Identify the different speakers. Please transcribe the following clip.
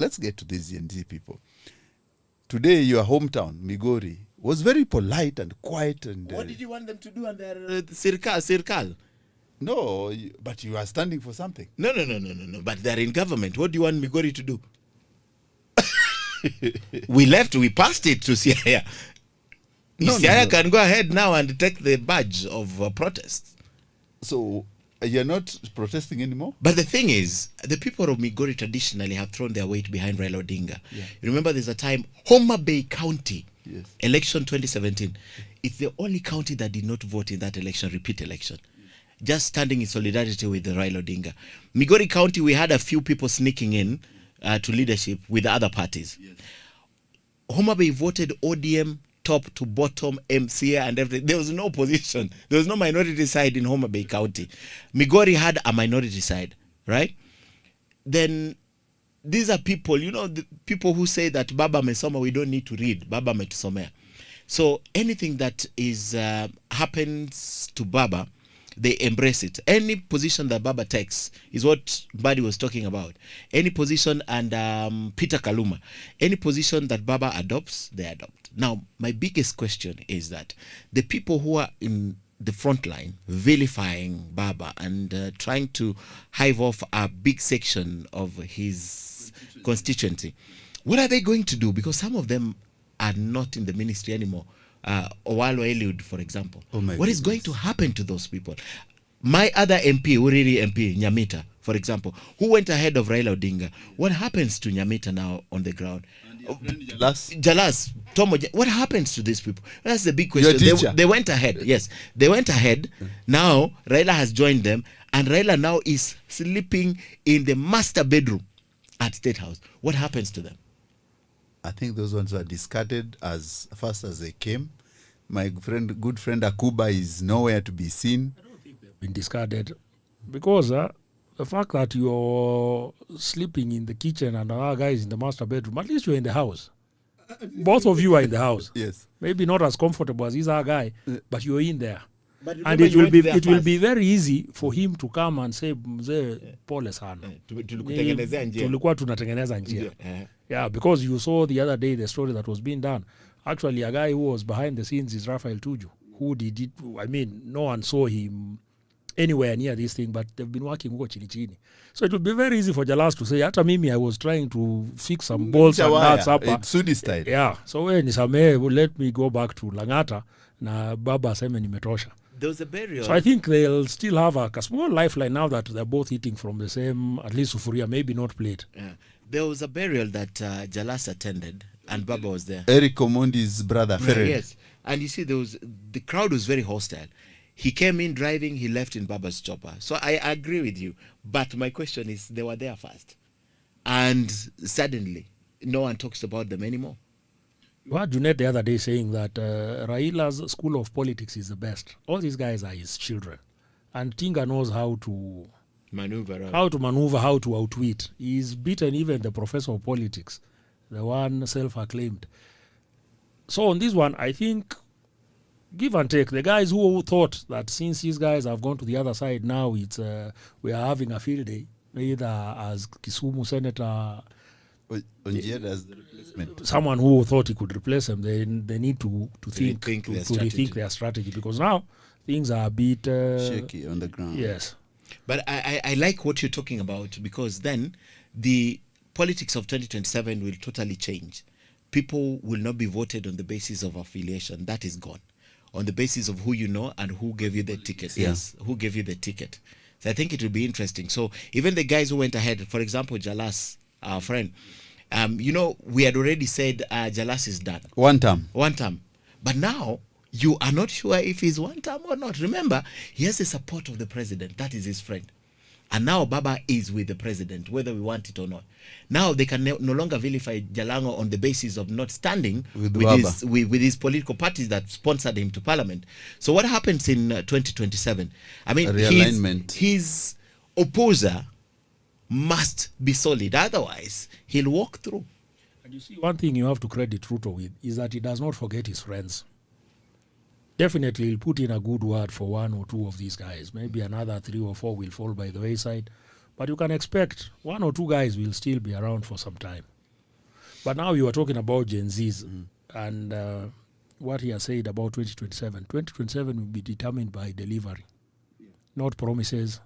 Speaker 1: let's get to these GNZ people. Today, your hometown, Migori, was very polite and quiet. And
Speaker 2: what did you want them to do on their circle?
Speaker 1: No, but you are standing for something.
Speaker 2: No. But they're in government. What do you want Migori to do? We passed it to Siaya. Siaya can go ahead now and take the badge of protest.
Speaker 1: So you're not protesting anymore?
Speaker 2: But the thing is, the people of Migori traditionally have thrown their weight behind Raila Odinga. Yeah. You remember there's a time, Homa Bay County, election 2017, it's the only county that did not vote in that election, repeat election. Just standing in solidarity with the Raila Odinga. Migori County, we had a few people sneaking in to leadership with the other parties. Yes. Homa Bay voted ODM top to bottom, MCA and everything. There was no opposition. There was no minority side in Homa Bay County. Migori had a minority side, right? Then these are people, the people who say that Baba Mesoma, we don't need to read. Baba Metusomea. So anything that is happens to Baba, they embrace it. Any position that Baba takes is what Buddy was talking about. Any position, and Peter Kaluma, any position that Baba adopts, they adopt. Now, my biggest question is that the people who are in the front line vilifying Baba and trying to hive off a big section of his constituency, what are they going to do? Because some of them are not in the ministry anymore. Owalo Eliud, for example. What is going to happen to those people? My other MP, Uriri MP, Nyamita, for example, who went ahead of Raila Odinga. What happens to Nyamita now on the ground? Jalas, Tomo, what happens to these people? That's the big question. They went ahead. Yes, they went ahead. Now, Raila has joined them, and Raila now is sleeping in the master bedroom at State House. What happens to them?
Speaker 1: I think those ones were discarded as fast as they came. My good friend Akuba is nowhere to be seen.
Speaker 3: I don't think they've been discarded because the fact that you're sleeping in the kitchen and another guy is in the master bedroom, at least you're in the house. Both of you are in the house.
Speaker 1: Yes.
Speaker 3: Maybe not as comfortable as this other guy, but you're in there. And it will be very easy for him to come and say, Mzee, pole sana. Tulikuwa tunatengeneza njia. Yeah, because you saw the other day the story that was being done. Actually, a guy who was behind the scenes is Raphael Tuju, who did it. I mean, no one saw him anywhere near this thing, but they've been working huko chini chini. So it would be very easy for Jalas to say, hata mimi, I was trying to fix some balls and nuts up.
Speaker 1: Sudi style.
Speaker 3: Yeah, so when nisamee, let me go back to Langata, na baba seme nimetosha.
Speaker 2: There was a burial.
Speaker 3: So I think they'll still have a small lifeline now that they're both eating from the same, at least Sufuria, maybe not plate.
Speaker 2: Yeah. There was a burial that Jalas attended, and Baba was there.
Speaker 1: Eric Omondi's brother.
Speaker 2: Yes. And you see, the crowd was very hostile. He came in driving, he left in Baba's chopper. So I agree with you. But my question is, they were there first. And suddenly, no one talks about them anymore.
Speaker 3: You heard Junet the other day saying that Raila's school of politics is the best. All these guys are his children. And Tinga knows how to maneuver, how to outwit. He's beaten even the professor of politics, the one self-acclaimed. So on this one, I think, give and take, the guys who thought that since these guys have gone to the other side, now it's we are having a field day, either as Kisumu Senator,
Speaker 1: as the replacement.
Speaker 3: Someone who thought he could replace them, they need to rethink their strategy, because now things are a bit
Speaker 1: shaky on the ground.
Speaker 3: Yes.
Speaker 2: But I like what you're talking about, because then the politics of 2027 will totally change. People will not be voted on the basis of affiliation. That is gone. On the basis of who you know and who gave you the ticket.
Speaker 1: Yeah.
Speaker 2: Yes, who gave you the ticket. So I think it will be interesting. So even the guys who went ahead, for example, Jalas, our friend, we had already said Jalas is done.
Speaker 1: One term.
Speaker 2: But now, you are not sure if he's one term or not. Remember, he has the support of the president. That is his friend. And now Baba is with the president, whether we want it or not. Now they can no longer vilify Jalango on the basis of not standing with his political parties that sponsored him to parliament. So what happens in 2027? I mean, his opposer must be solid. Otherwise, he'll walk through.
Speaker 3: And you see, one thing you have to credit Ruto with is that he does not forget his friends. Definitely, he'll put in a good word for one or two of these guys. Maybe another 3 or 4 will fall by the wayside. But you can expect 1 or 2 guys will still be around for some time. But now you are talking about Gen Zs and what he has said about 2027. 2027 will be determined by delivery, not promises,